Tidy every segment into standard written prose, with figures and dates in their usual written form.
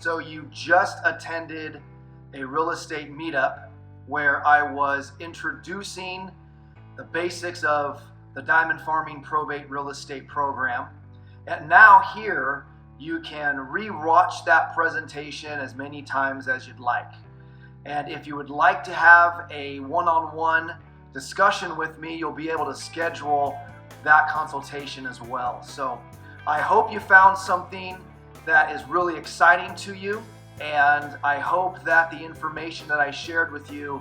So you just attended a real estate meetup where I was introducing the basics of the diamond farming probate real estate program. And now here you can re-watch that presentation as many times as you'd like. And if you would like to have a one-on-one discussion with me, you'll be able to schedule that consultation as well. So I hope you found something that is really exciting to you, and I hope that the information that I shared with you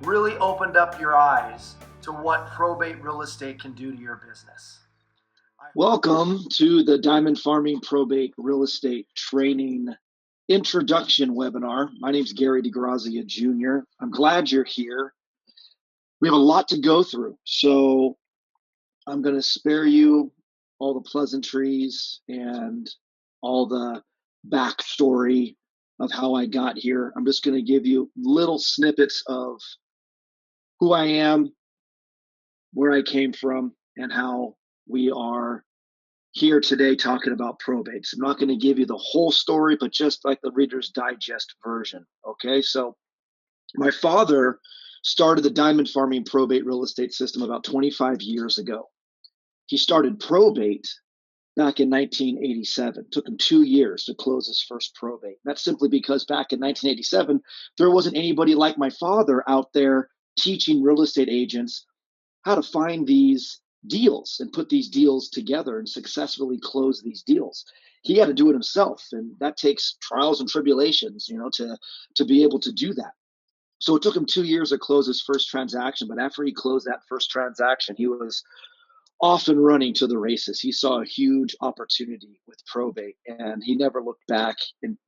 really opened up your eyes to what probate real estate can do to your business. Welcome to the Diamond Farming Probate Real Estate Training Introduction webinar. My name is Gary DiGrazia Jr. I'm glad you're here. We have a lot to go through, so I'm going to spare you all the pleasantries and all the backstory of how I got here. I'm just going to give you little snippets of who I am, where I came from, and how we are here today talking about probates. I'm not going to give you the whole story, but just like the Reader's Digest version. Okay, so my father started the diamond farming probate real estate system about 25 years ago. He started probate back in 1987. It took him 2 years to close his first probate. That's simply because back in 1987, there wasn't anybody like my father out there teaching real estate agents how to find these deals and put these deals together and successfully close these deals. He had to do it himself, and that takes trials and tribulations, to be able to do that. So it took him 2 years to close his first transaction, but after he closed that first transaction, he was off and running to the races. He saw a huge opportunity with probate, and he never looked back. And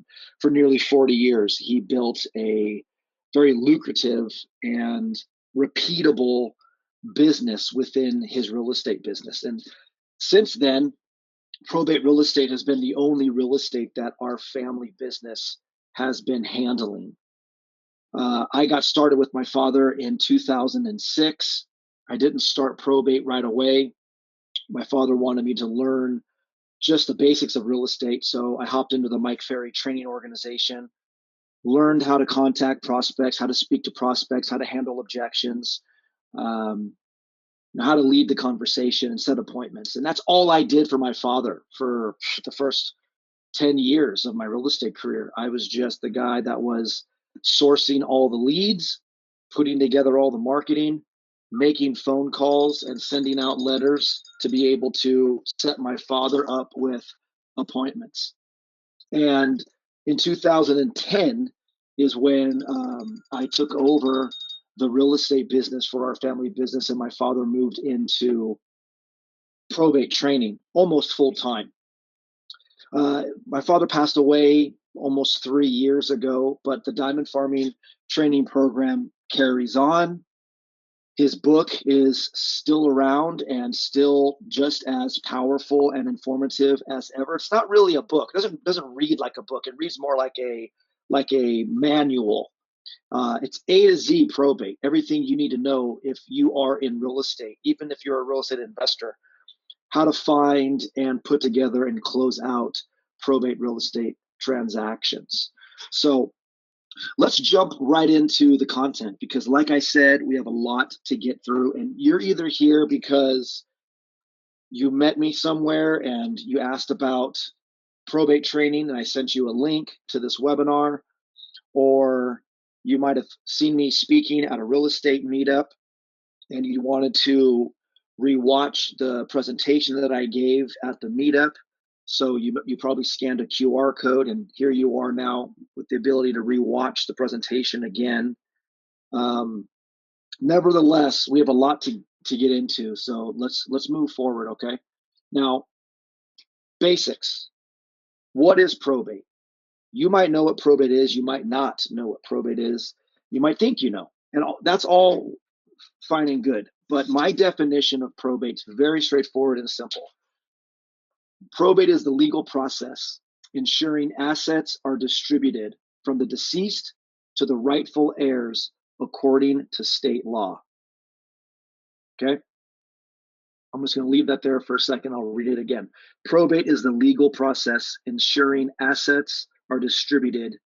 for nearly 40 years, he built a very lucrative and repeatable business within his real estate business. And since then, probate real estate has been the only real estate that our family business has been handling. I got started with my father in 2006. I didn't start probate right away. My father wanted me to learn just the basics of real estate. So I hopped into the Mike Ferry training organization, learned how to contact prospects, how to speak to prospects, how to handle objections, how to lead the conversation and set appointments. And that's all I did for my father for the first 10 years of my real estate career. I was just the guy that was sourcing all the leads, putting together all the marketing, making phone calls, and sending out letters to be able to set my father up with appointments. And in 2010 is when I took over the real estate business for our family business, and my father moved into probate training almost full time. My father passed away almost 3 years ago, but the diamond farming training program carries on. His book is still around and still just as powerful and informative as ever. It's not really a book. It doesn't read like a book. It reads more like a manual. It's A to Z probate, everything you need to know if you are in real estate, even if you're a real estate investor, how to find and put together and close out probate real estate transactions. So let's jump right into the content, because like I said, we have a lot to get through, and you're either here because you met me somewhere and you asked about probate training and I sent you a link to this webinar, or you might have seen me speaking at a real estate meetup and you wanted to rewatch the presentation that I gave at the meetup. So you probably scanned a QR code, and here you are now with the ability to rewatch the presentation again. Nevertheless, we have a lot to get into, so let's move forward. Okay. Now, basics. What is probate? You might know what probate is. You might not know what probate is. You might think you know, and that's all fine and good. But my definition of probate is very straightforward and simple. Probate is the legal process ensuring assets are distributed from the deceased to the rightful heirs according to state law. Okay? I'm just going to leave that there for a second. I'll read it again. Probate is the legal process ensuring assets are distributed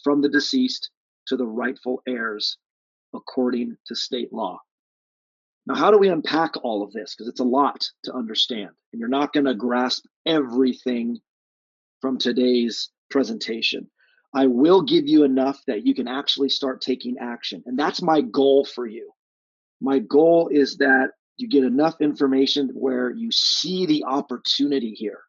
from the deceased to the rightful heirs according to state law. Now, how do we unpack all of this? Because it's a lot to understand, and you're not going to grasp everything from today's presentation. I will give you enough that you can actually start taking action, and that's my goal for you. My goal is that you get enough information where you see the opportunity here.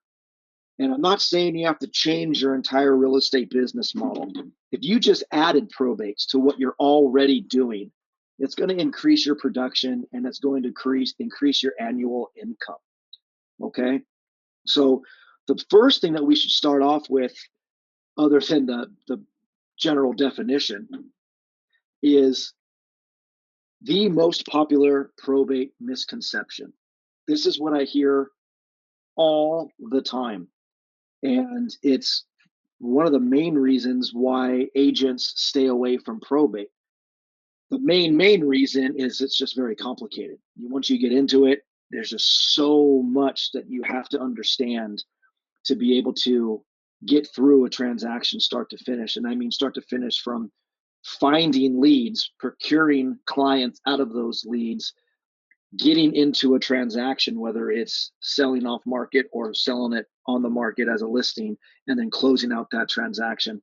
And I'm not saying you have to change your entire real estate business model. If you just added probates to what you're already doing, it's going to increase your production and it's going to increase your annual income. Okay? So the first thing that we should start off with, other than the general definition, is the most popular probate misconception. This is what I hear all the time. And it's one of the main reasons why agents stay away from probate. The main reason is it's just very complicated. Once you get into it, there's just so much that you have to understand to be able to get through a transaction start to finish. And I mean start to finish from finding leads, procuring clients out of those leads, getting into a transaction, whether it's selling off market or selling it on the market as a listing, and then closing out that transaction.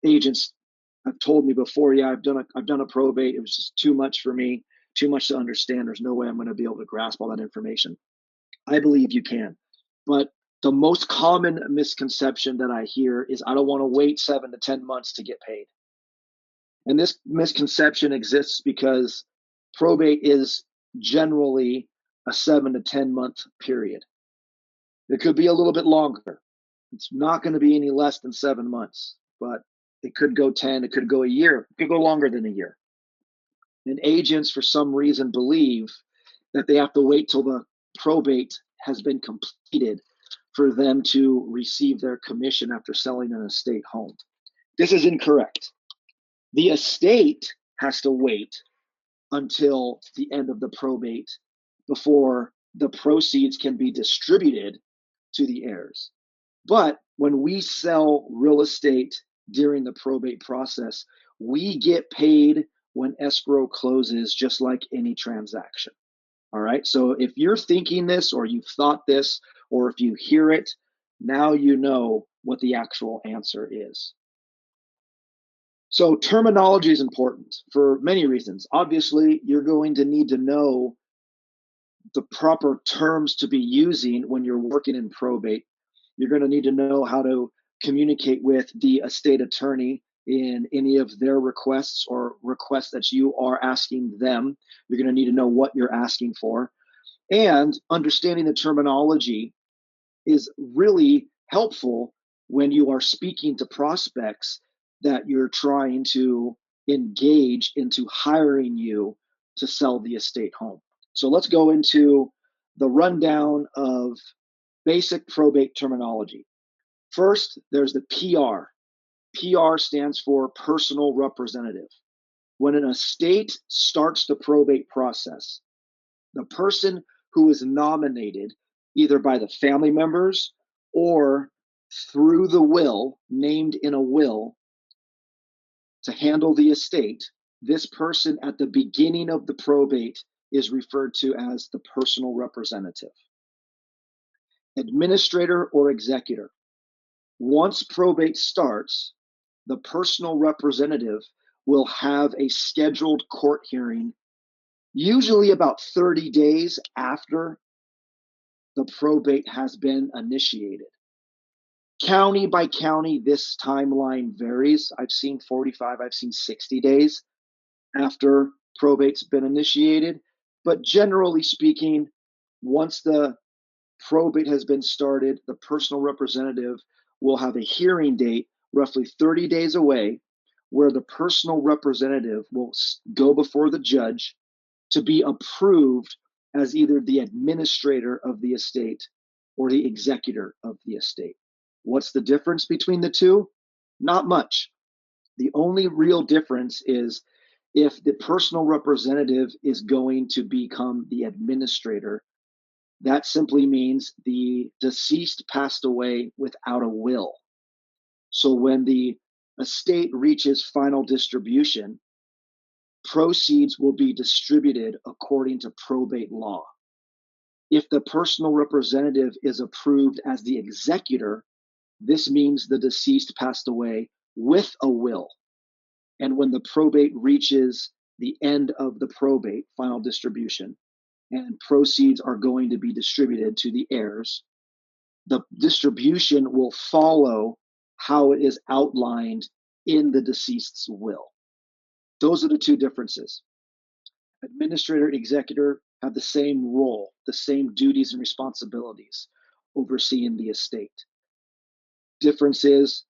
Agents have told me before, yeah, I've done a probate. It was just too much for me, too much to understand. There's no way I'm going to be able to grasp all that information. I believe you can, but the most common misconception that I hear is I don't want to wait 7 to 10 months to get paid. And this misconception exists because probate is generally a 7 to 10 month period. It could be a little bit longer. It's not going to be any less than 7 months, but it could go 10, it could go a year, it could go longer than a year. And agents, for some reason, believe that they have to wait till the probate has been completed for them to receive their commission after selling an estate home. This is incorrect. The estate has to wait until the end of the probate before the proceeds can be distributed to the heirs. But when we sell real estate during the probate process, we get paid when escrow closes, just like any transaction. All right. So if you're thinking this, or you've thought this, or if you hear it, now you know what the actual answer is. So terminology is important for many reasons. Obviously, you're going to need to know the proper terms to be using when you're working in probate. You're going to need to know how to communicate with the estate attorney in any of their requests or requests that you are asking them. You're going to need to know what you're asking for. And understanding the terminology is really helpful when you are speaking to prospects that you're trying to engage into hiring you to sell the estate home. So let's go into the rundown of basic probate terminology. First, there's the PR. PR stands for personal representative. When an estate starts the probate process, the person who is nominated either by the family members or through the will, named in a will, to handle the estate, this person at the beginning of the probate is referred to as the personal representative. Administrator or executor. Once probate starts, the personal representative will have a scheduled court hearing, usually about 30 days after the probate has been initiated. County by county, this timeline varies. I've seen 45, I've seen 60 days after probate's been initiated. But generally speaking, once the probate has been started, the personal representative will have a hearing date roughly 30 days away, where the personal representative will go before the judge to be approved as either the administrator of the estate or the executor of the estate. What's the difference between the two? Not much. The only real difference is if the personal representative is going to become the administrator, that simply means the deceased passed away without a will. So when the estate reaches final distribution, proceeds will be distributed according to probate law. If the personal representative is approved as the executor, this means the deceased passed away with a will. And when the probate reaches the end of the probate, final distribution, and proceeds are going to be distributed to the heirs, the distribution will follow how it is outlined in the deceased's will. Those are the two differences. Administrator and executor have the same role, the same duties and responsibilities overseeing the estate. Difference is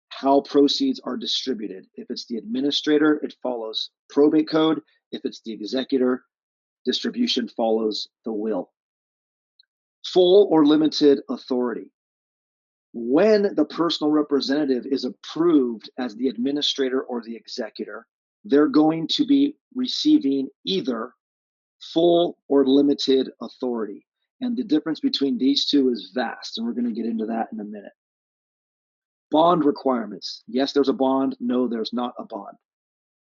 how proceeds are distributed. If it's the administrator, it follows probate code. If it's the executor, distribution follows the will. Full or limited authority. When the personal representative is approved as the administrator or the executor, they're going to be receiving either full or limited authority. And the difference between these two is vast, and we're going to get into that in a minute. Bond requirements. Yes, there's a bond. No, there's not a bond.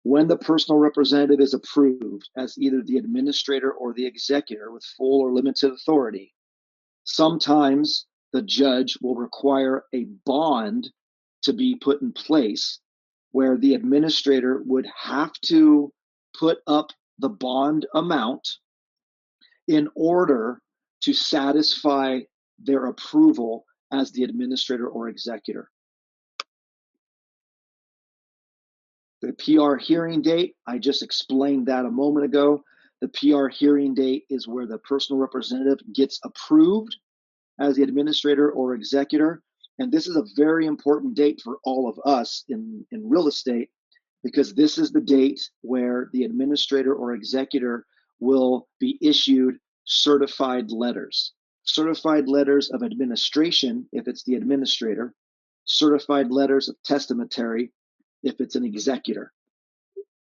When the personal representative is approved as either the administrator or the executor with full or limited authority, sometimes the judge will require a bond to be put in place where the administrator would have to put up the bond amount in order to satisfy their approval as the administrator or executor. The PR hearing date, I just explained that a moment ago. The PR hearing date is where the personal representative gets approved as the administrator or executor. And this is a very important date for all of us in real estate, because this is the date where the administrator or executor will be issued certified letters. Certified letters of administration if it's the administrator, certified letters of testamentary if it's an executor.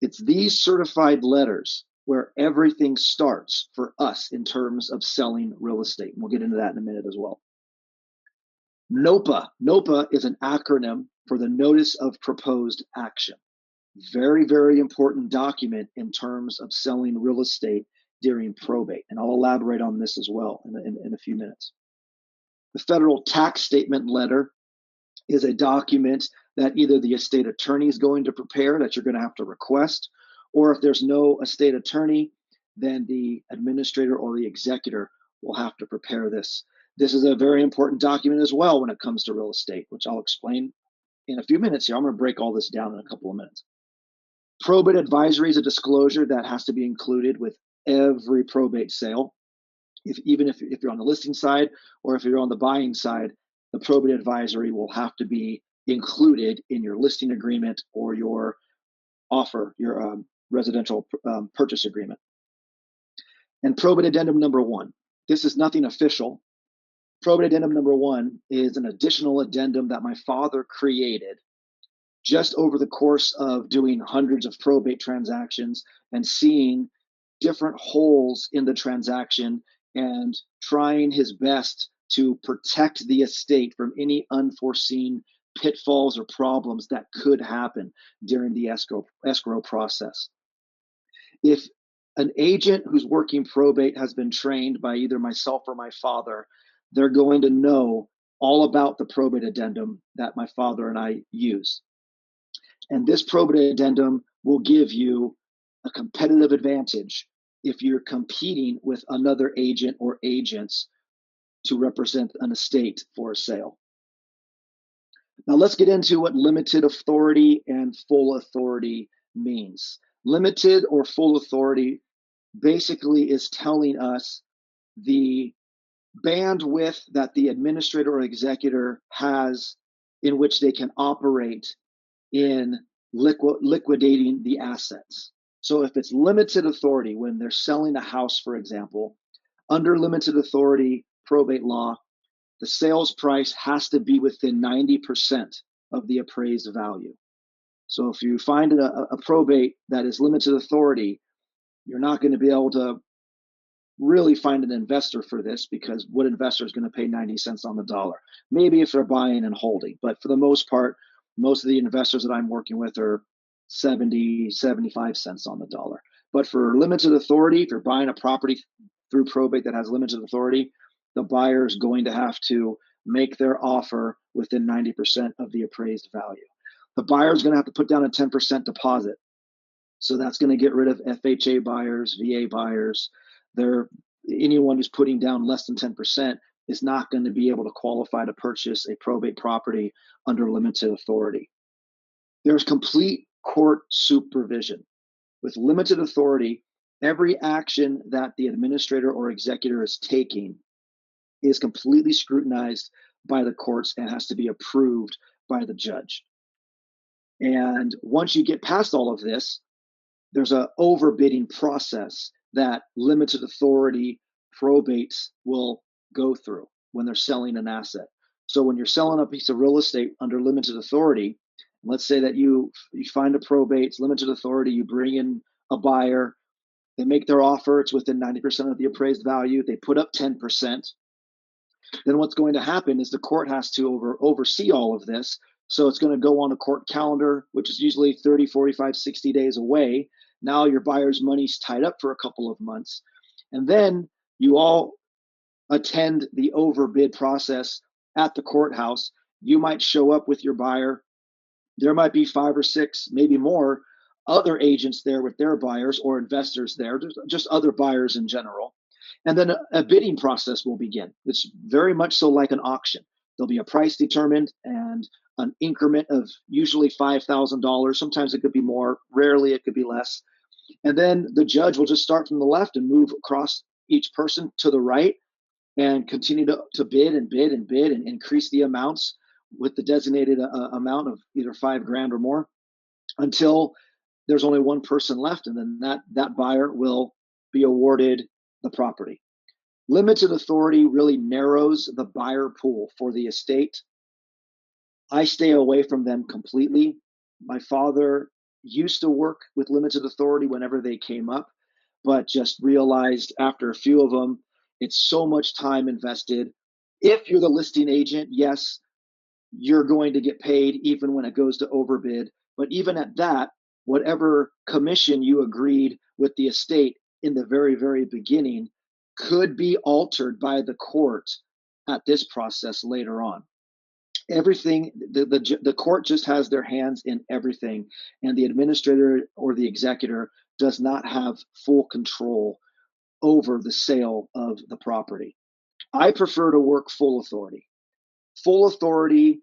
It's these certified letters where everything starts for us in terms of selling real estate. And we'll get into that in a minute as well. NOPA. NOPA is an acronym for the Notice of Proposed Action. Very, very important document in terms of selling real estate during probate. And I'll elaborate on this as well in a few minutes. The federal tax statement letter is a document that either the estate attorney is going to prepare that you're going to have to request, or if there's no estate attorney, then the administrator or the executor will have to prepare this. This is a very important document as well when it comes to real estate, which I'll explain in a few minutes here. I'm going to break all this down in a couple of minutes. Probate advisory is a disclosure that has to be included with every probate sale. Even if you're on the listing side or if you're on the buying side, the probate advisory will have to be included in your listing agreement or your offer, your residential purchase agreement. And probate addendum number 1. This is nothing official. Probate addendum number 1 is an additional addendum that my father created just over the course of doing hundreds of probate transactions and seeing different holes in the transaction and trying his best to protect the estate from any unforeseen pitfalls or problems that could happen during the escrow process. If an agent who's working probate has been trained by either myself or my father, they're going to know all about the probate addendum that my father and I use. And this probate addendum will give you a competitive advantage if you're competing with another agent or agents to represent an estate for a sale. Now let's get into what limited authority and full authority means. Limited or full authority basically is telling us the bandwidth that the administrator or executor has in which they can operate in liquidating the assets. So if it's limited authority, when they're selling a house, for example, under limited authority probate law, the sales price has to be within 90% of the appraised value. So if you find a probate that is limited authority, you're not going to be able to really find an investor for this, because what investor is going to pay 90 cents on the dollar? Maybe if they're buying and holding, but for the most part, most of the investors that I'm working with are 70, 75 cents on the dollar. But for limited authority, if you're buying a property through probate that has limited authority, the buyer is going to have to make their offer within 90% of the appraised value. The buyer is going to have to put down a 10% deposit. So that's going to get rid of FHA buyers, VA buyers. Anyone who's putting down less than 10% is not going to be able to qualify to purchase a probate property under limited authority. There's complete court supervision. With limited authority, every action that the administrator or executor is taking is completely scrutinized by the courts and has to be approved by the judge. And once you get past all of this, there's an overbidding process that limited authority probates will go through when they're selling an asset. So when you're selling a piece of real estate under limited authority, let's say that you find a probate, it's limited authority, you bring in a buyer, they make their offer, it's within 90% of the appraised value, they put up 10%. Then what's going to happen is the court has to oversee all of this. So it's going to go on a court calendar, which is usually 30, 45, 60 days away. Now your buyer's money's tied up for a couple of months. And then you all attend the overbid process at the courthouse. You might show up with your buyer. There might be 5 or 6, maybe more, other agents there with their buyers, or investors there, just other buyers in general. And then a bidding process will begin. It's very much so like an auction. There'll be a price determined and an increment of usually $5,000. Sometimes it could be more, rarely it could be less. And then the judge will just start from the left and move across each person to the right and continue to bid and bid and bid and increase the amounts with the designated amount of either $5,000 or more, until there's only one person left, and then that buyer will be awarded the property. Limited authority really narrows the buyer pool for the estate. I stay away from them completely. My father used to work with limited authority whenever they came up, but just realized after a few of them, it's so much time invested. If you're the listing agent, yes, you're going to get paid even when it goes to overbid. But even at that, whatever commission you agreed with the estate in the very, very beginning could be altered by the court at this process later on. Everything, the court just has their hands in everything, and the administrator or the executor does not have full control over the sale of the property. I prefer to work full authority. Full authority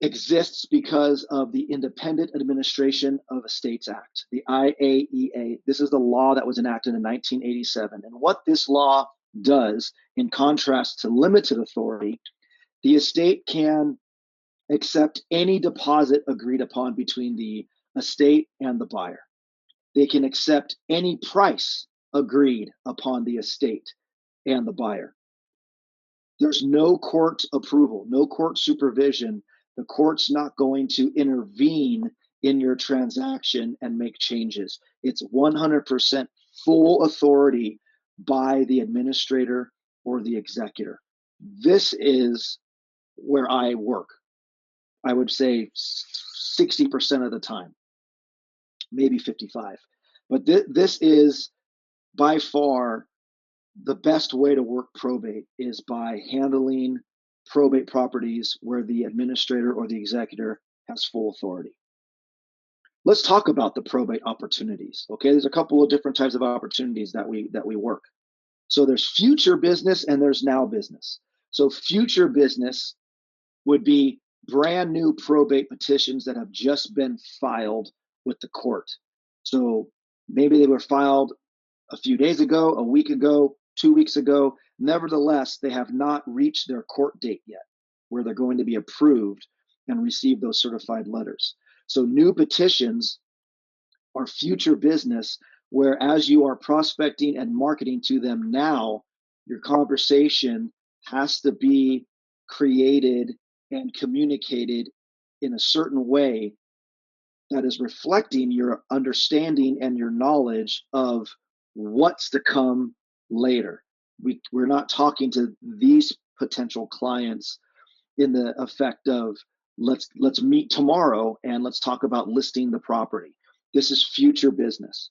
exists because of the Independent Administration of Estates Act, the IAEA. This is the law that was enacted in 1987. And what this law does, in contrast to limited authority, the estate can accept any deposit agreed upon between the estate and the buyer. They can accept any price agreed upon the estate and the buyer. There's no court approval, no court supervision. The court's not going to intervene in your transaction and make changes. It's 100% full authority by the administrator or the executor. This is where I work. I would say 60% of the time, maybe 55. But this is by far the best way to work probate, is by handling probate properties where the administrator or the executor has full authority. Let's talk about the probate opportunities. Okay, there's a couple of different types of opportunities that we work. So there's future business and there's now business. So future business would be brand new probate petitions that have just been filed with the court. So maybe they were filed a few days ago, a week ago, 2 weeks ago. Nevertheless, they have not reached their court date yet, where they're going to be approved and receive those certified letters. So new petitions are future business, where as you are prospecting and marketing to them now, your conversation has to be created and communicated in a certain way that is reflecting your understanding and your knowledge of what's to come later. We're not talking to these potential clients in the effect of let's meet tomorrow and let's talk about listing the property. This is future business.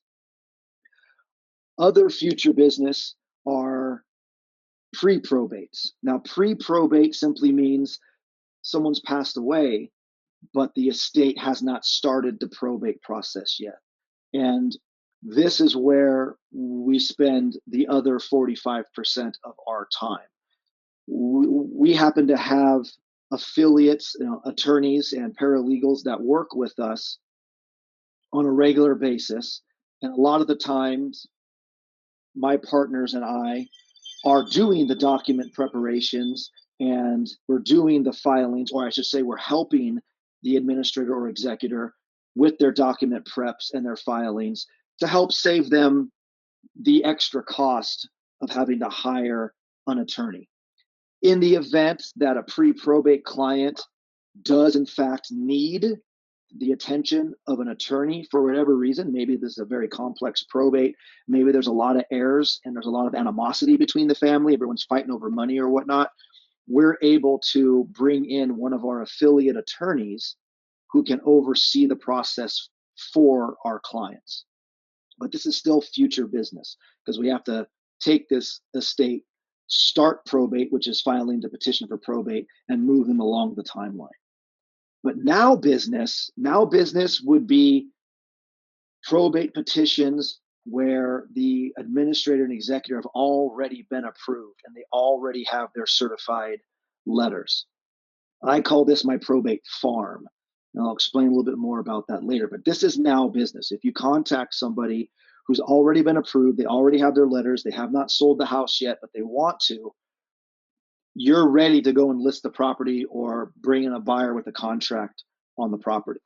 Other future business are pre-probates. Now, pre-probate simply means someone's passed away, but the estate has not started the probate process yet. And this is where we spend the other 45% of our time. We happen to have affiliates, attorneys and paralegals that work with us on a regular basis. And a lot of the times, my partners and I are doing the document preparations and we're doing the filings, or I should say, we're helping the administrator or executor with their document preps and their filings to help save them the extra cost of having to hire an attorney. In the event that a pre-probate client does in fact need the attention of an attorney for whatever reason, maybe this is a very complex probate, maybe there's a lot of heirs and there's a lot of animosity between the family, everyone's fighting over money or whatnot, we're able to bring in one of our affiliate attorneys who can oversee the process for our clients. But this is still future business because we have to take this estate, start probate, which is filing the petition for probate, and move them along the timeline. But now business would be probate petitions where the administrator and executor have already been approved and they already have their certified letters. I call this my probate farm. And I'll explain a little bit more about that later. But this is now business. If you contact somebody who's already been approved, they already have their letters, they have not sold the house yet, but they want to, you're ready to go and list the property or bring in a buyer with a contract on the property.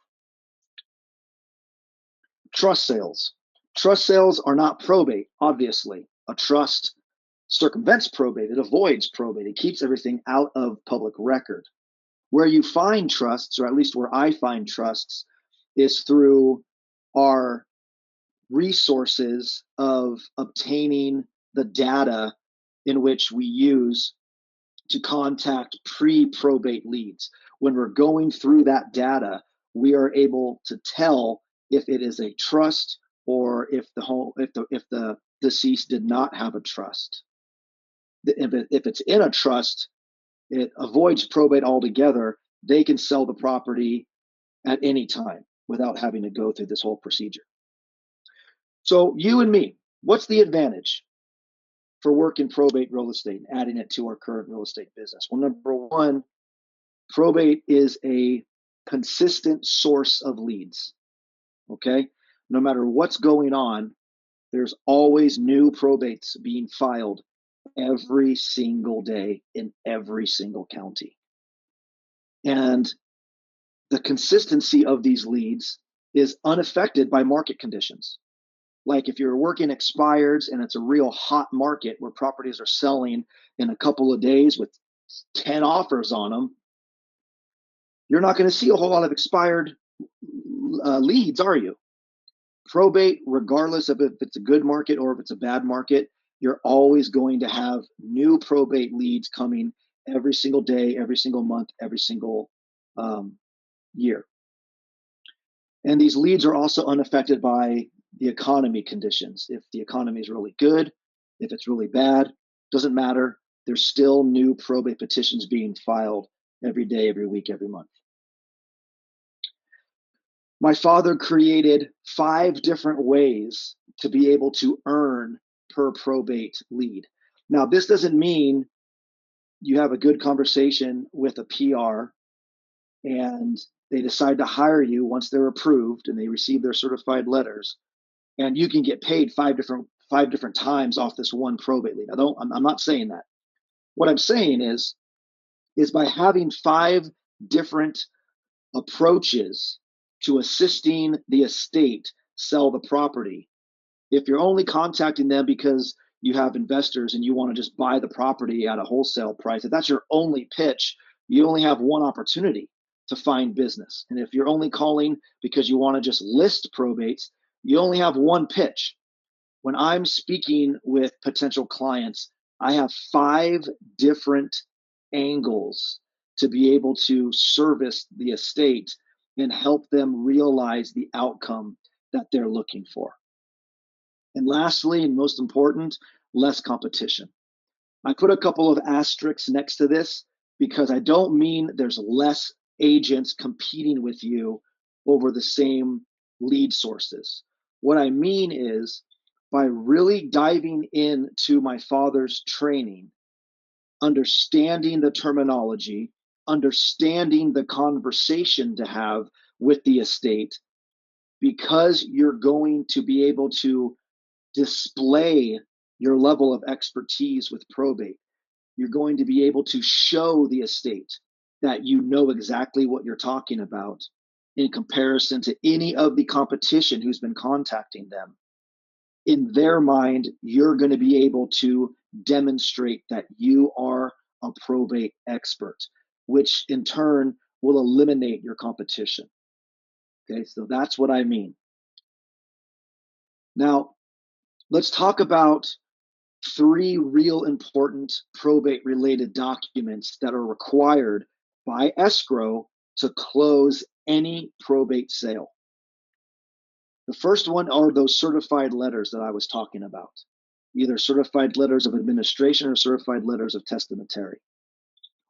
Trust sales. Trust sales are not probate, obviously. A trust circumvents probate. It avoids probate. It keeps everything out of public record. Where you find trusts, or at least where I find trusts, is through our resources of obtaining the data in which we use to contact pre-probate leads. When we're going through that data, we are able to tell if it is a trust or if the deceased did not have a trust. If it's in a trust, it avoids probate altogether. They can sell the property at any time without having to go through this whole procedure. So you and me, what's the advantage for working probate real estate and adding it to our current real estate business? Well, number one, probate is a consistent source of leads. Okay? No matter what's going on, there's always new probates being filed every single day in every single county. And the consistency of these leads is unaffected by market conditions. Like if you're working expireds and it's a real hot market where properties are selling in a couple of days with 10 offers on them, you're not going to see a whole lot of expired leads, are you? Probate, regardless of if it's a good market or if it's a bad market, you're always going to have new probate leads coming every single day, every single month, every single year. And these leads are also unaffected by the economy conditions. If the economy is really good, if it's really bad, doesn't matter. There's still new probate petitions being filed every day, every week, every month. My father created 5 different ways to be able to earn per probate lead. Now, this doesn't mean you have a good conversation with a PR and they decide to hire you once they're approved and they receive their certified letters, and you can get paid five different times off this one probate lead. I'm not saying that. What I'm saying is by having 5 different approaches to assisting the estate sell the property. If you're only contacting them because you have investors and you want to just buy the property at a wholesale price, if that's your only pitch, you only have one opportunity to find business. And if you're only calling because you want to just list probates, you only have one pitch. When I'm speaking with potential clients, I have 5 different angles to be able to service the estate and help them realize the outcome that they're looking for. And lastly, and most important, less competition. I put a couple of asterisks next to this because I don't mean there's less agents competing with you over the same lead sources. What I mean is by really diving into my father's training, understanding the terminology, understanding the conversation to have with the estate, because you're going to be able to display your level of expertise with probate. You're going to be able to show the estate that you know exactly what you're talking about in comparison to any of the competition who's been contacting them. In their mind, you're going to be able to demonstrate that you are a probate expert, which in turn will eliminate your competition. Okay, so that's what I mean. Now, let's talk about 3 real important probate related documents that are required by escrow to close any probate sale. The first one are those certified letters that I was talking about, either certified letters of administration or certified letters of testamentary.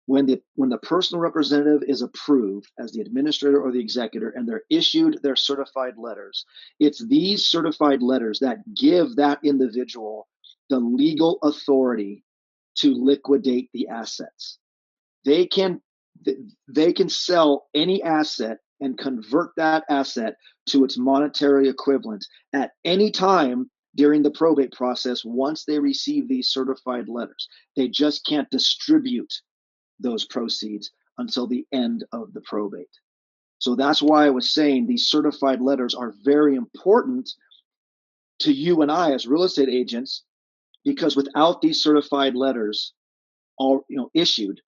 When the personal representative is approved as the administrator or the executor and they're issued their certified letters, it's these certified letters that give that individual the legal authority to liquidate the assets. They can sell any asset and convert that asset to its monetary equivalent at any time during the probate process once they receive these certified letters. They just can't distribute those proceeds until the end of the probate. So that's why I was saying these certified letters are very important to you and I as real estate agents, because without these certified letters all issued,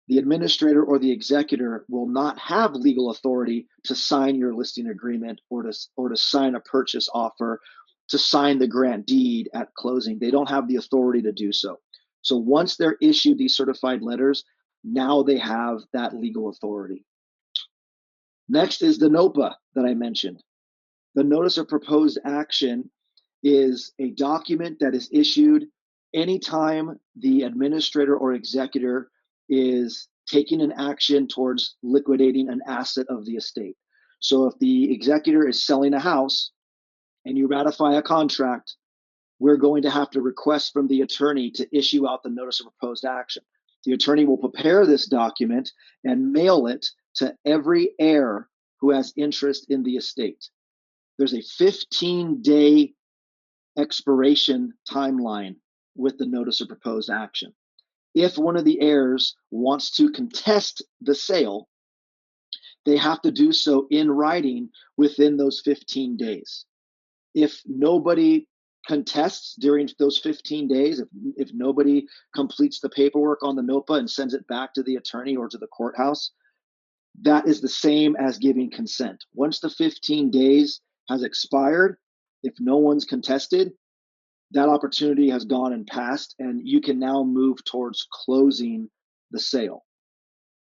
the administrator or the executor will not have legal authority to sign your listing agreement or to sign a purchase offer, to sign the grant deed at closing. They don't have the authority to do so. So once they're issued these certified letters, now they have that legal authority. Next is the NOPA that I mentioned. The Notice of Proposed Action is a document that is issued anytime the administrator or executor is taking an action towards liquidating an asset of the estate. So if the executor is selling a house and you ratify a contract, we're going to have to request from the attorney to issue out the Notice of Proposed Action. The attorney will prepare this document and mail it to every heir who has interest in the estate. There's a 15-day expiration timeline with the Notice of Proposed Action. If one of the heirs wants to contest the sale, they have to do so in writing within those 15 days. If nobody contests during those 15 days, if nobody completes the paperwork on the NOPA and sends it back to the attorney or to the courthouse, that is the same as giving consent. Once the 15 days has expired, if no one's contested, that opportunity has gone and passed, and you can now move towards closing the sale.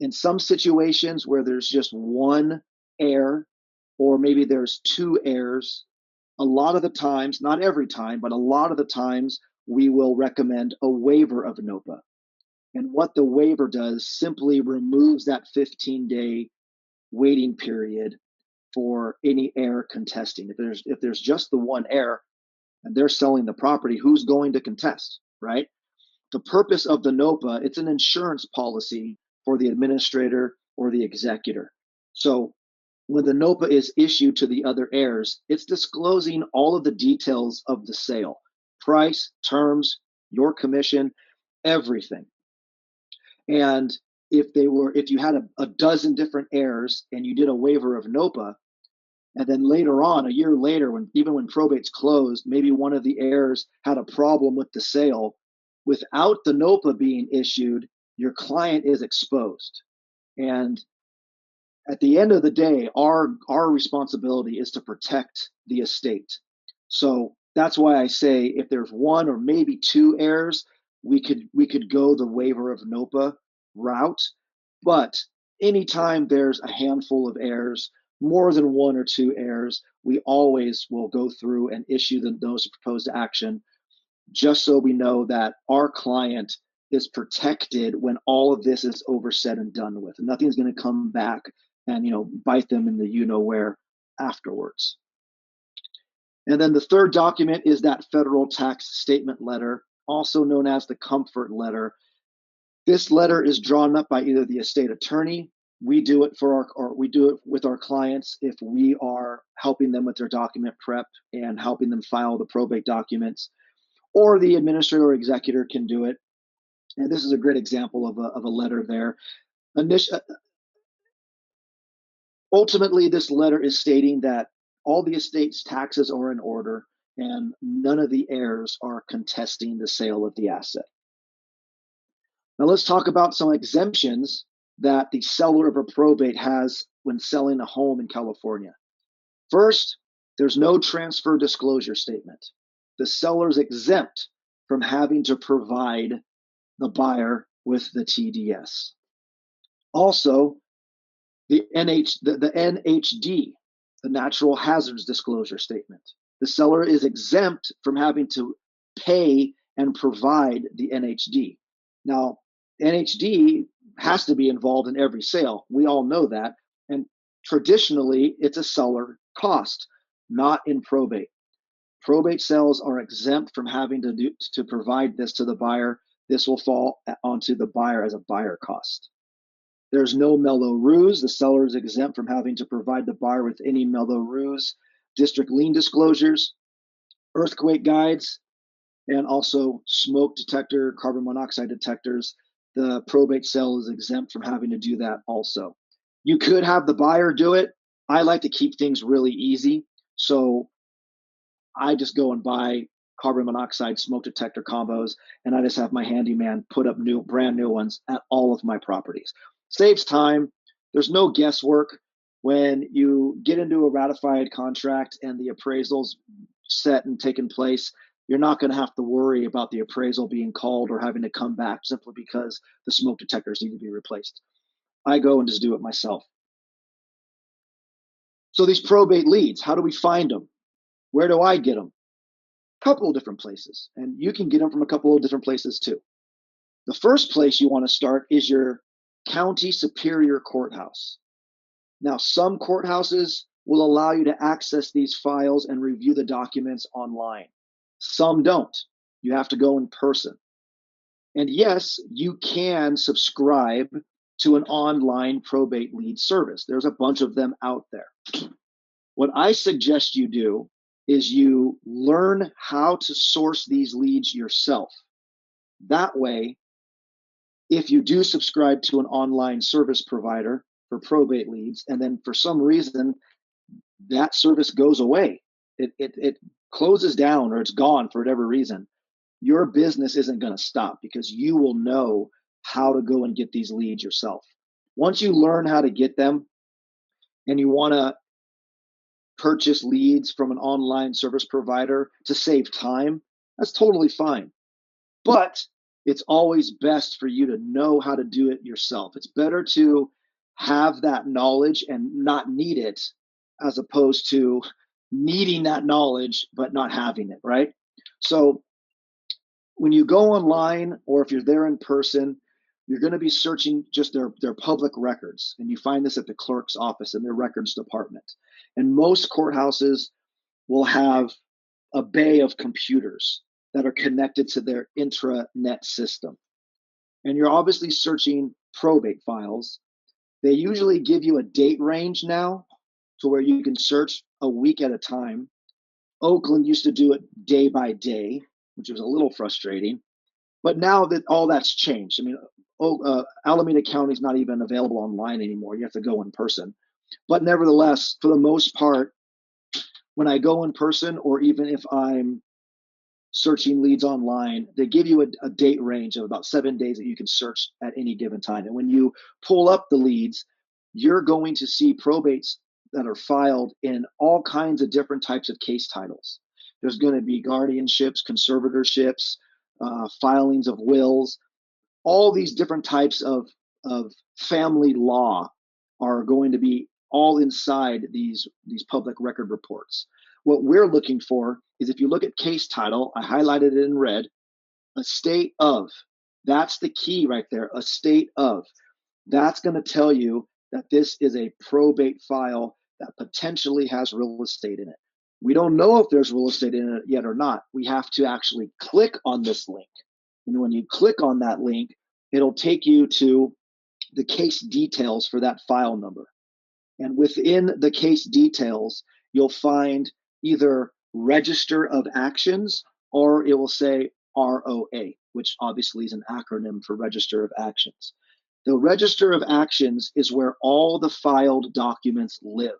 In some situations where there's just one heir, or maybe there's 2 heirs, a lot of the times, not every time, but a lot of the times, we will recommend a waiver of NOPA. And what the waiver does simply removes that 15-day waiting period for any heir contesting. If there's just the one heir and they're selling the property, who's going to contest, right? The purpose of the NOPA, it's an insurance policy for the administrator or the executor. So when the NOPA is issued to the other heirs, it's disclosing all of the details of the sale: price, terms, your commission, everything. And if you had a dozen different heirs and you did a waiver of NOPA, and then later on, a year later, when probate's closed, maybe one of the heirs had a problem with the sale, without the NOPA being issued, your client is exposed. And at the end of the day, our responsibility is to protect the estate. So that's why I say if there's one or maybe two heirs, we could go the waiver of NOPA route. But anytime there's a handful of heirs, more than one or two heirs, we always will go through and issue the notice of proposed action, just so we know that our client is protected when all of this is over said and done with. Nothing's going to come back and bite them in the where afterwards. And then the third document is that federal tax statement letter, also known as the comfort letter. This letter is drawn up by either the estate attorney. We do it we do it with our clients if we are helping them with their document prep and helping them file the probate documents, or the administrator or executor can do it. And this is a great example of a letter there. Ultimately, this letter is stating that all the estate's taxes are in order and none of the heirs are contesting the sale of the asset. Now let's talk about some exemptions that the seller of a probate has when selling a home in California. First, there's no transfer disclosure statement. The seller is exempt from having to provide the buyer with the TDS. Also, the NHD, the Natural Hazards Disclosure Statement. The seller is exempt from having to pay and provide the NHD. Now, NHD has to be involved in every sale. We all know that. And traditionally, it's a seller cost, not in probate. Probate sales are exempt from having to provide this to the buyer. This will fall onto the buyer as a buyer cost. There's no mellow ruse. The seller is exempt from having to provide the buyer with any mellow ruse, district lien disclosures, earthquake guides, and also smoke detector, carbon monoxide detectors. The probate sale is exempt from having to do that also. You could have the buyer do it. I like to keep things really easy. So I just go and buy carbon monoxide smoke detector combos, and I just have my handyman put up brand new ones at all of my properties. Saves time. There's no guesswork. When you get into a ratified contract and the appraisal's set and taken place, you're not going to have to worry about the appraisal being called or having to come back simply because the smoke detectors need to be replaced. I go and just do it myself. So these probate leads, how do we find them? Where do I get them? A couple of different places, and you can get them from a couple of different places too. The first place you want to start is your county superior courthouse. Now, some courthouses will allow you to access these files and review the documents online. Some don't. You have to go in person. And yes, you can subscribe to an online probate lead service. There's a bunch of them out there. What I suggest you do is you learn how to source these leads yourself. That way, if you do subscribe to an online service provider for probate leads, and then for some reason that service goes away, it closes down or it's gone for whatever reason, your business isn't going to stop because you will know how to go and get these leads yourself. Once you learn how to get them and you want to purchase leads from an online service provider to save time, that's totally fine. But it's always best for you to know how to do it yourself. It's better to have that knowledge and not need it as opposed to needing that knowledge but not having it, right? So when you go online or if you're there in person, you're going to be searching just their public records. And you find this at the clerk's office in their records department. And most courthouses will have a bay of computers that are connected to their intranet system. And you're obviously searching probate files. They usually give you a date range now to where you can search a week at a time. Oakland used to do it day by day, which was a little frustrating. But now that all that's changed, I mean, Alameda County is not even available online anymore. You have to go in person. But nevertheless, for the most part, when I go in person, or even if I'm searching leads online, they give you a date range of about 7 days that you can search at any given time. And when you pull up the leads, you're going to see probates that are filed in all kinds of different types of case titles. There's going to be guardianships, conservatorships, filings of wills. All these different types of family law are going to be all inside these public record reports. What we're looking for is, if you look at case title, I highlighted it in red, a state of. That's the key right there, a state of. That's going to tell you that this is a probate file that potentially has real estate in it. We don't know if there's real estate in it yet or not. We have to actually click on this link. And when you click on that link, it'll take you to the case details for that file number. And within the case details, you'll find either register of actions, or it will say ROA, which obviously is an acronym for register of actions. The register of actions is where all the filed documents live.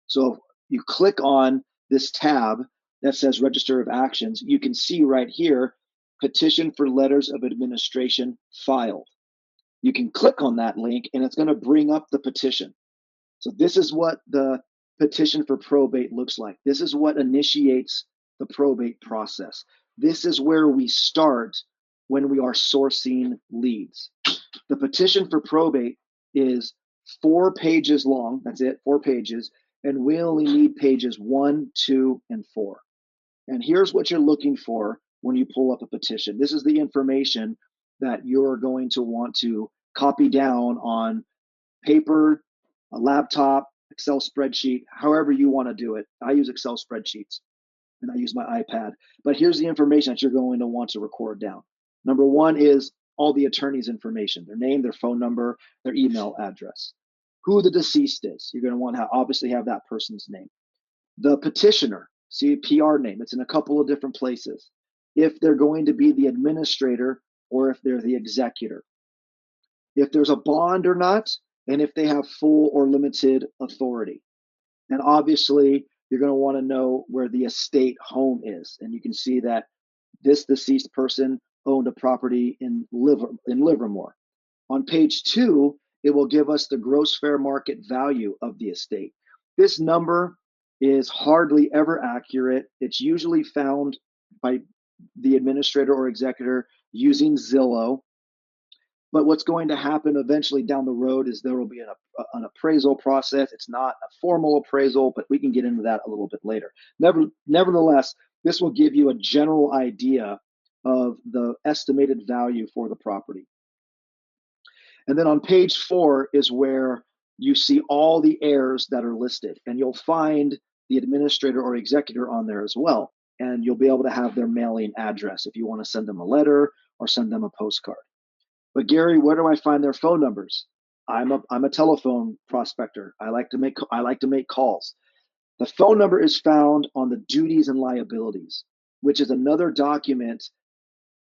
So if you click on this tab that says register of actions, you can see right here, petition for letters of administration filed. You can click on that link and it's going to bring up the petition. So this is what the petition for probate looks like. This is what initiates the probate process. This is where we start when we are sourcing leads. The petition for probate is 4 pages long. That's it, 4 pages. And we only need pages 1, 2, and 4. And here's what you're looking for when you pull up a petition. This is the information that you're going to want to copy down on paper, a laptop, Excel spreadsheet, however you want to do it. I use Excel spreadsheets and I use my iPad. But here's the information that you're going to want to record down. Number 1 is all the attorney's information, their name, their phone number, their email address, who the deceased is. You're going to want to obviously have that person's name. The petitioner, see PR name, it's in a couple of different places. If they're going to be the administrator or if they're the executor. If there's a bond or not, and if they have full or limited authority. And obviously, you're going to want to know where the estate home is. And you can see that this deceased person owned a property in Livermore. On page 2, it will give us the gross fair market value of the estate. This number is hardly ever accurate. It's usually found by the administrator or executor using Zillow. But what's going to happen eventually down the road is there will be an appraisal process. It's not a formal appraisal, but we can get into that a little bit later. Nevertheless, this will give you a general idea of the estimated value for the property. And then on page 4 is where you see all the heirs that are listed, and you'll find the administrator or executor on there as well. And you'll be able to have their mailing address if you want to send them a letter or send them a postcard. But Gary, where do I find their phone numbers? I'm a telephone prospector. I like to make calls. The phone number is found on the duties and liabilities, which is another document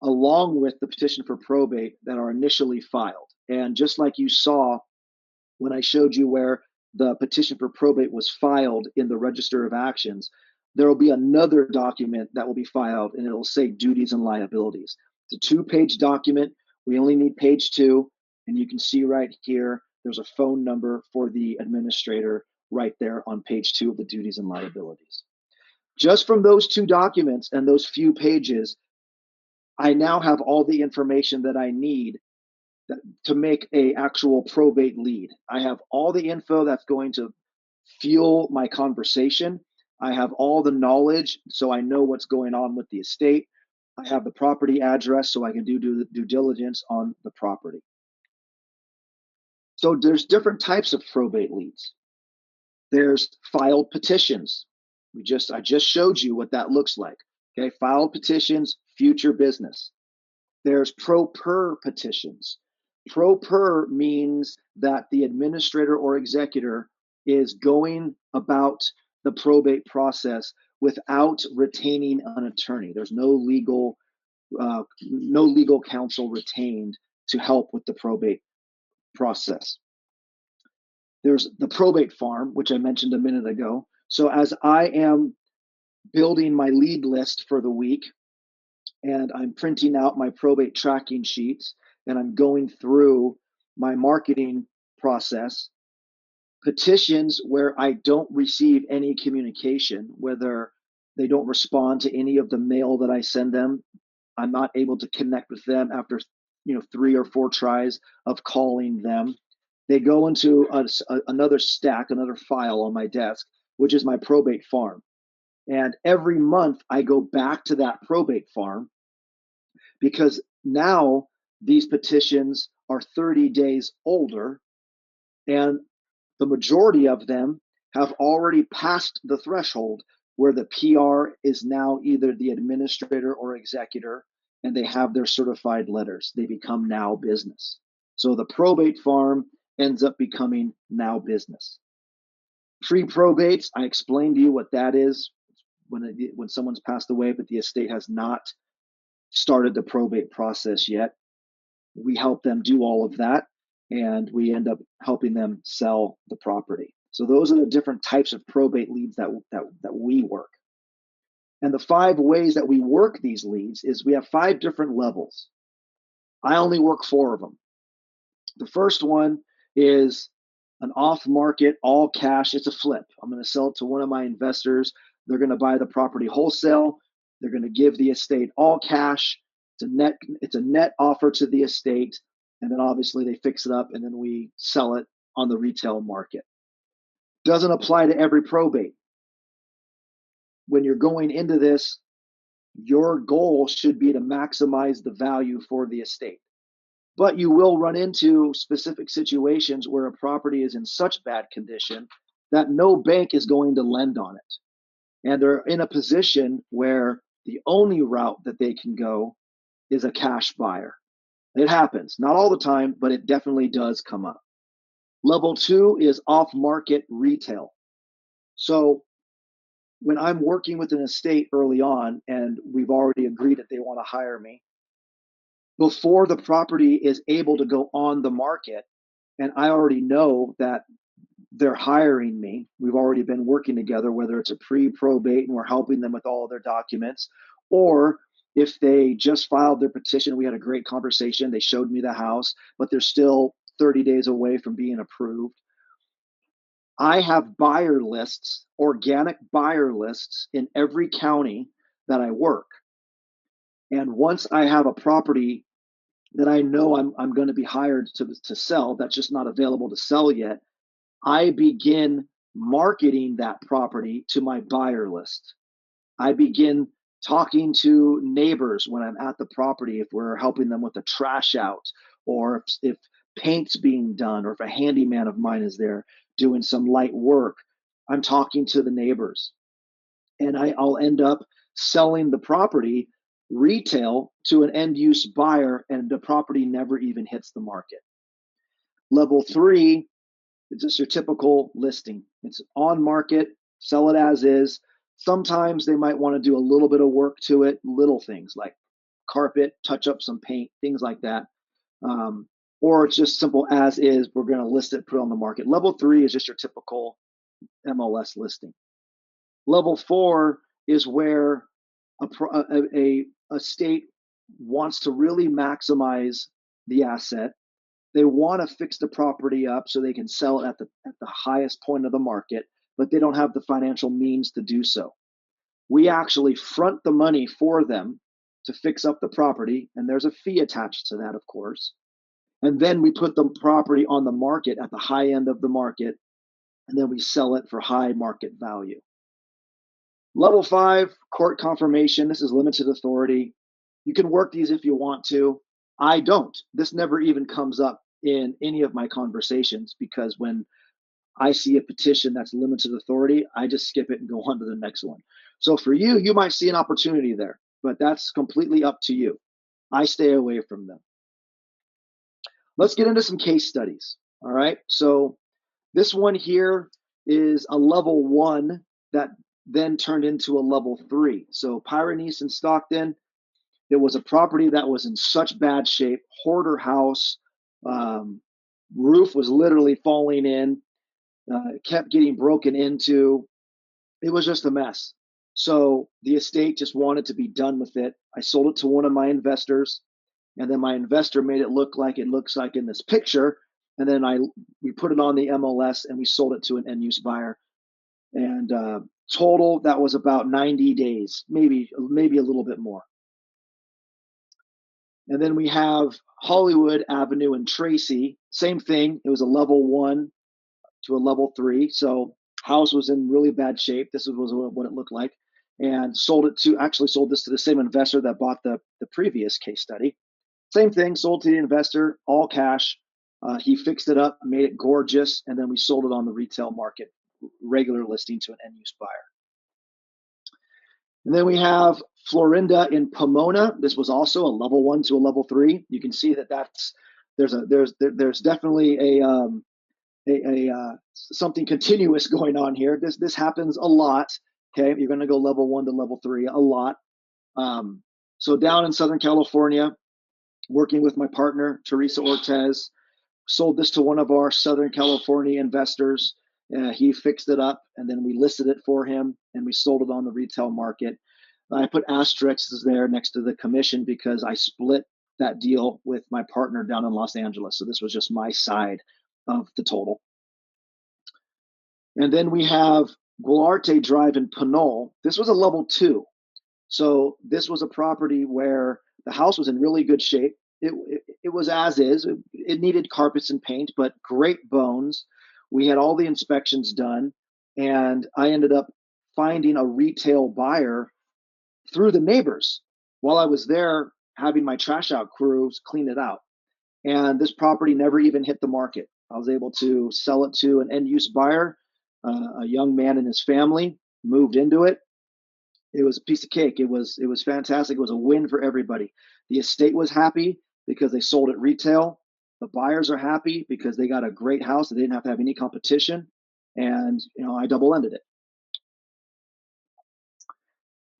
along with the petition for probate that are initially filed. And just like you saw when I showed you where the petition for probate was filed in the Register of Actions, there will be another document that will be filed and it'll say duties and liabilities. It's a 2-page document. We only need page 2, and you can see right here, there's a phone number for the administrator right there on page 2 of the duties and liabilities. Just from those 2 documents and those few pages, I now have all the information that I need to make an actual probate lead. I have all the info that's going to fuel my conversation. I have all the knowledge, so I know what's going on with the estate. I have the property address, so I can do due diligence on the property. So there's different types of probate leads. There's filed petitions. I just showed you what that looks like. Okay, filed petitions, future business. There's pro per petitions. Pro per means that the administrator or executor is going about the probate process without retaining an attorney. There's no legal counsel retained to help with the probate process. There's the probate farm, which I mentioned a minute ago. So as I am building my lead list for the week and I'm printing out my probate tracking sheets and I'm going through my marketing process, petitions where I don't receive any communication, whether They don't respond to any of the mail that I send them. I'm not able to connect with them after 3 or 4 tries of calling them. They go into another stack, another file on my desk, which is my probate farm. And every month I go back to that probate farm because now these petitions are 30 days older, and the majority of them have already passed the threshold where the PR is now either the administrator or executor, and they have their certified letters. They become now business. So the probate farm ends up becoming now business. Pre-probates, I explained to you what that is when someone's passed away, but the estate has not started the probate process yet. We help them do all of that, and we end up helping them sell the property. So those are the different types of probate leads that we work. And the 5 ways that we work these leads is we have 5 different levels. I only work 4 of them. The first one is an off-market, all cash. It's a flip. I'm going to sell it to one of my investors. They're going to buy the property wholesale. They're going to give the estate all cash. It's a net offer to the estate, and then obviously they fix it up, and then we sell it on the retail market. Doesn't apply to every probate. When you're going into this, your goal should be to maximize the value for the estate. But you will run into specific situations where a property is in such bad condition that no bank is going to lend on it. And they're in a position where the only route that they can go is a cash buyer. It happens, not all the time, but it definitely does come up. Level 2 is off-market retail. So when I'm working with an estate early on and we've already agreed that they want to hire me, before the property is able to go on the market, and I already know that they're hiring me, we've already been working together, whether it's a pre-probate and we're helping them with all of their documents, or if they just filed their petition, we had a great conversation, they showed me the house, but they're still 30 days away from being approved. I have buyer lists, organic buyer lists in every county that I work. And once I have a property that I know I'm going to be hired to sell, that's just not available to sell yet, I begin marketing that property to my buyer list. I begin talking to neighbors when I'm at the property, if we're helping them with a trash out, or if paint's being done, or if a handyman of mine is there doing some light work. I'm talking to the neighbors, and I'll end up selling the property retail to an end use buyer, and the property never even hits the market. Level 3, it's just your typical listing. It's on market, sell it as is. Sometimes they might want to do a little bit of work to it, little things like carpet, touch up some paint, things like that. Or it's just simple as is, we're going to list it, put it on the market. Level 3 is just your typical MLS listing. Level 4 is where a state wants to really maximize the asset. They want to fix the property up so they can sell it at the highest point of the market, but they don't have the financial means to do so. We actually front the money for them to fix up the property, and there's a fee attached to that, of course. And then we put the property on the market at the high end of the market, and then we sell it for high market value. Level 5, court confirmation. This is limited authority. You can work these if you want to. I don't. This never even comes up in any of my conversations, because when I see a petition that's limited authority, I just skip it and go on to the next one. So for you, you might see an opportunity there, but that's completely up to you. I stay away from them. Let's get into some case studies. All right. So this one here is a level 1 that then turned into a level 3. So Pyrenees in Stockton, it was a property that was in such bad shape, hoarder house, roof was literally falling in, kept getting broken into. It was just a mess. So the estate just wanted to be done with it. I sold it to one of my investors, and then my investor made it look like it looks like in this picture. And then we put it on the MLS and we sold it to an end use buyer. And Total, that was about 90 days, maybe a little bit more. And then we have Hollywood Avenue in Tracy. Same thing. It was a level 1 to a level 3. So house was in really bad shape. This was what it looked like. And sold this to the same investor that bought the previous case study. Same thing, sold to the investor, all cash. He fixed it up, made it gorgeous, and then we sold it on the retail market, regular listing to an end use buyer. And then we have Florinda in Pomona. This was also a level 1 to a level 3. You can see that there's definitely a something continuous going on here. This happens a lot. Okay, you're going to go level 1 to level 3 a lot. So down in Southern California, working with my partner Teresa Ortez, sold this to one of our Southern California investors. He fixed it up, and then we listed it for him, and we sold it on the retail market. I put asterisks there next to the commission because I split that deal with my partner down in Los Angeles. So this was just my side of the total. And then we have Guilarte Drive in Pinole. This was a level 2. So this was a property where the house was in really good shape. It was as is. It needed carpets and paint, but great bones. We had all the inspections done, and I ended up finding a retail buyer through the neighbors while I was there having my trash out crews clean it out. And this property never even hit the market. I was able to sell it to an end use buyer, a young man and his family moved into it. It was a piece of cake. It was fantastic. It was a win for everybody. The estate was happy because they sold it retail. The buyers are happy because they got a great house. They didn't have to have any competition. And I double-ended it.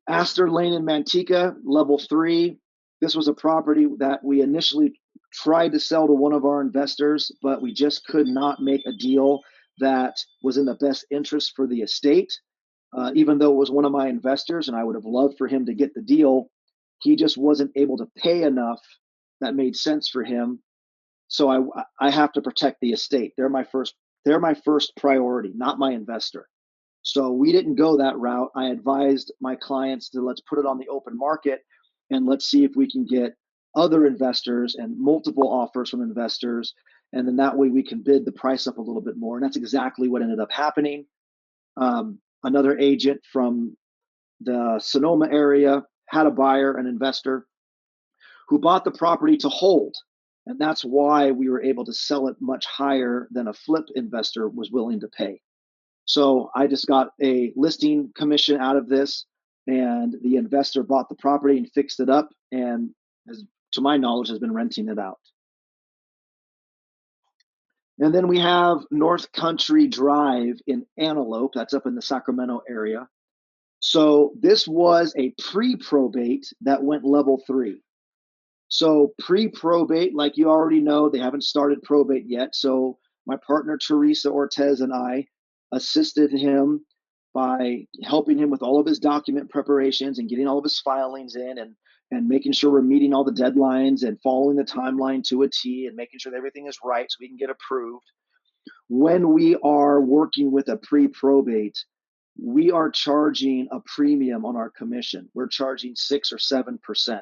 Astor Lane in Manteca, level 3. This was a property that we initially tried to sell to one of our investors, but we just could not make a deal that was in the best interest for the estate. Even though it was one of my investors and I would have loved for him to get the deal, he just wasn't able to pay enough that made sense for him. So I have to protect the estate. They're my first priority, not my investor. So we didn't go that route. I advised my clients to let's put it on the open market and let's see if we can get other investors and multiple offers from investors. And then that way we can bid the price up a little bit more. And that's exactly what ended up happening. Another agent from the Sonoma area had a buyer, an investor, who bought the property to hold. And that's why we were able to sell it much higher than a flip investor was willing to pay. So I just got a listing commission out of this, and the investor bought the property and fixed it up, and to my knowledge, has been renting it out. And then we have North Country Drive in Antelope. That's up in the Sacramento area. So this was a pre-probate that went level 3. So pre-probate, like you already know, they haven't started probate yet. So my partner, Teresa Ortez, and I assisted him by helping him with all of his document preparations and getting all of his filings in and making sure we're meeting all the deadlines and following the timeline to a T and making sure that everything is right so we can get approved. When we are working with a pre-probate, we are charging a premium on our commission. We're charging 6 or 7%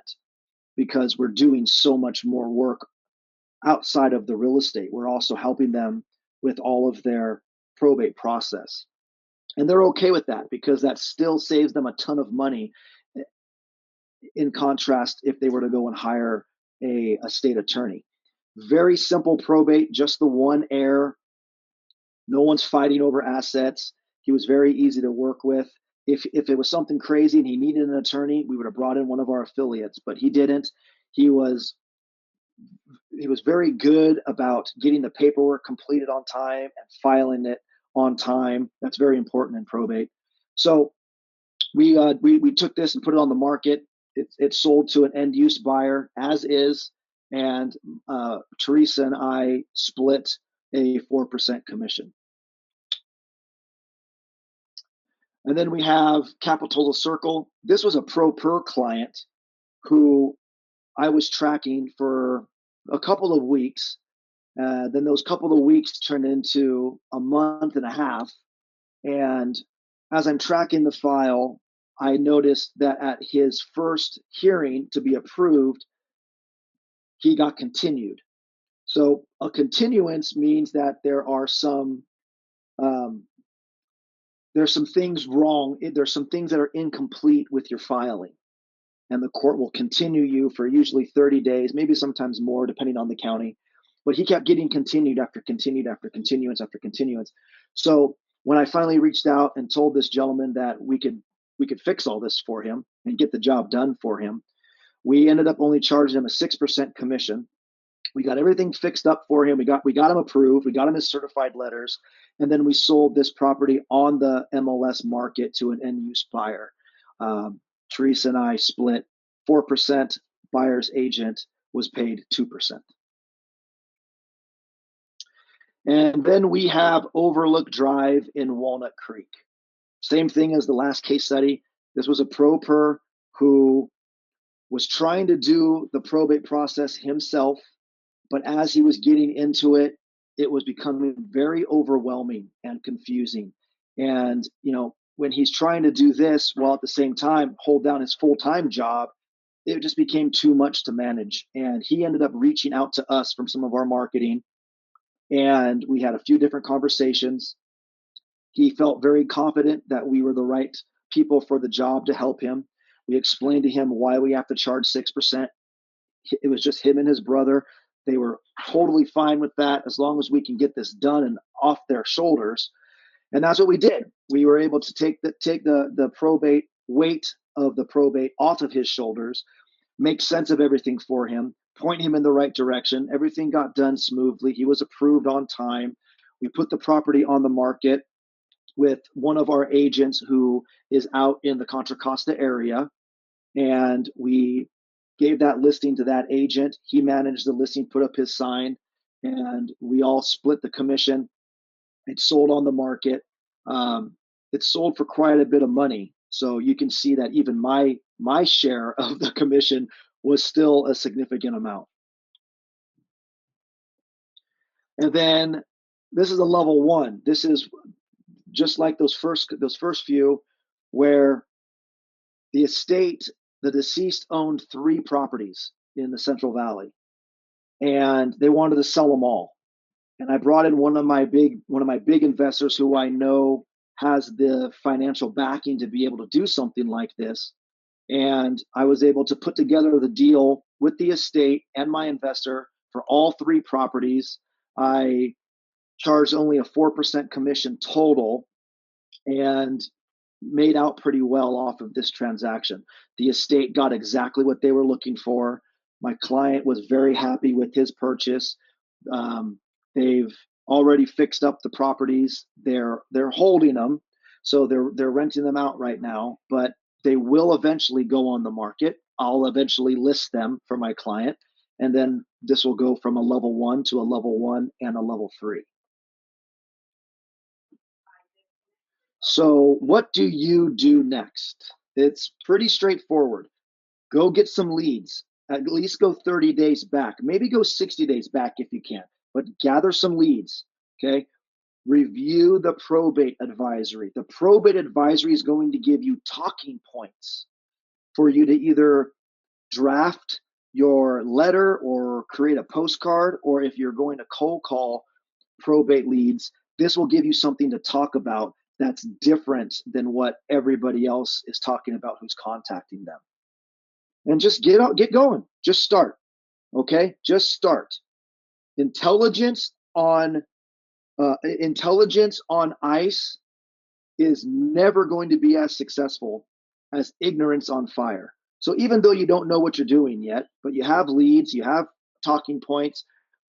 because we're doing so much more work outside of the real estate. We're also helping them with all of their probate process. And they're okay with that because that still saves them a ton of money in contrast if they were to go and hire a state attorney. Very simple probate, just the one heir. No one's fighting over assets. He was very easy to work with. If it was something crazy and he needed an attorney, we would have brought in one of our affiliates, but he didn't. He was very good about getting the paperwork completed on time and filing it on time. That's very important in probate. So we took this and put it on the market. It sold to an end use buyer as is, and Teresa and I split a 4% commission. And then we have Capitola Circle. This was a pro-per client who I was tracking for a couple of weeks. Then those couple of weeks turned into a month and a half. And as I'm tracking the file, I noticed that at his first hearing to be approved, he got continued. So a continuance means that um, there's some things wrong. There's some things that are incomplete with your filing, and the court will continue you for usually 30 days, maybe sometimes more, depending on the county. But he kept getting continued after continued after continuance after continuance. So when I finally reached out and told this gentleman that we could fix all this for him and get the job done for him, we ended up only charging him a 6% commission. We got everything fixed up for him. We got him approved. We got him his certified letters, and then we sold this property on the MLS market to an end use buyer. Teresa and I split 4%. Buyer's agent was paid 2%. And then we have Overlook Drive in Walnut Creek. Same thing as the last case study. This was a pro-per who was trying to do the probate process himself, but as he was getting into it, it was becoming very overwhelming and confusing. And, when he's trying to do this while at the same time hold down his full-time job, it just became too much to manage. And he ended up reaching out to us from some of our marketing, and we had a few different conversations. He felt very confident that we were the right people for the job to help him. We explained to him why we have to charge 6%. It was just him and his brother. They were totally fine with that as long as we can get this done and off their shoulders. And that's what we did. We were able to take the probate weight of the probate off of his shoulders, make sense of everything for him, point him in the right direction. Everything got done smoothly. He was approved on time. We put the property on the market with one of our agents who is out in the Contra Costa area, and we gave that listing to that agent. He managed the listing, put up his sign, and we all split the commission. It sold on the market. It sold for quite a bit of money. So you can see that even my share of the commission was still a significant amount. And then this is a level one. This is just like those first few, where the estate, the deceased owned 3 properties in the Central Valley, and they wanted to sell them all. And I brought in one of my big investors who I know has the financial backing to be able to do something like this. And I was able to put together the deal with the estate and my investor for all 3 properties. I charged only a 4% commission total and made out pretty well off of this transaction. The estate got exactly what they were looking for. My client was very happy with his purchase. They've already fixed up the properties. They're holding them, so they're renting them out right now. But they will eventually go on the market. I'll eventually list them for my client, and then this will go from a level 1 to a level 1 and a level 3. So what do you do next? It's pretty straightforward. Go get some leads. At least go 30 days back. Maybe go 60 days back if you can, but gather some leads, okay? Review the probate advisory. The probate advisory is going to give you talking points for you to either draft your letter or create a postcard, or if you're going to cold call probate leads, this will give you something to talk about that's different than what everybody else is talking about who's contacting them. And just get going. Just start. Okay? Just start. Intelligence on ice is never going to be as successful as ignorance on fire. So even though you don't know what you're doing yet, but you have leads, you have talking points,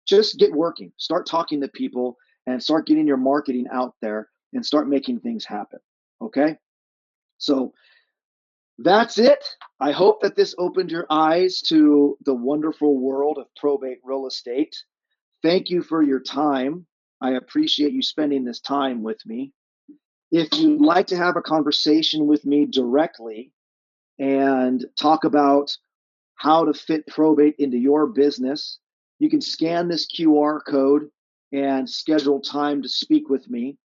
just get working. Start talking to people and start getting your marketing out there and start making things happen. Okay? So that's it. I hope that this opened your eyes to the wonderful world of probate real estate. Thank you for your time. I appreciate you spending this time with me. If you'd like to have a conversation with me directly and talk about how to fit probate into your business, you can scan this QR code and schedule time to speak with me.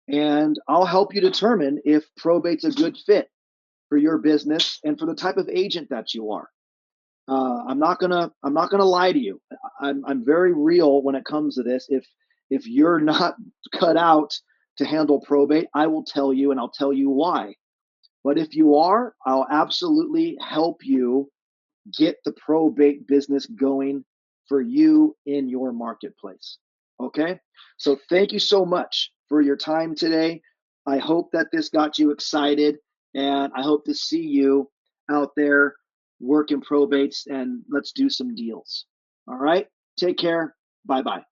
and I'll help you determine if probate's a good fit for your business and for the type of agent that you are. I'm not gonna lie to you. I'm very real when it comes to this. If you're not cut out to handle probate, I will tell you, and I'll tell you why. But if you are, I'll absolutely help you get the probate business going for you in your marketplace. Okay? So thank you so much for your time today. I hope that this got you excited, and I hope to see you out there working probates, and let's do some deals. All right? Take care. Bye bye.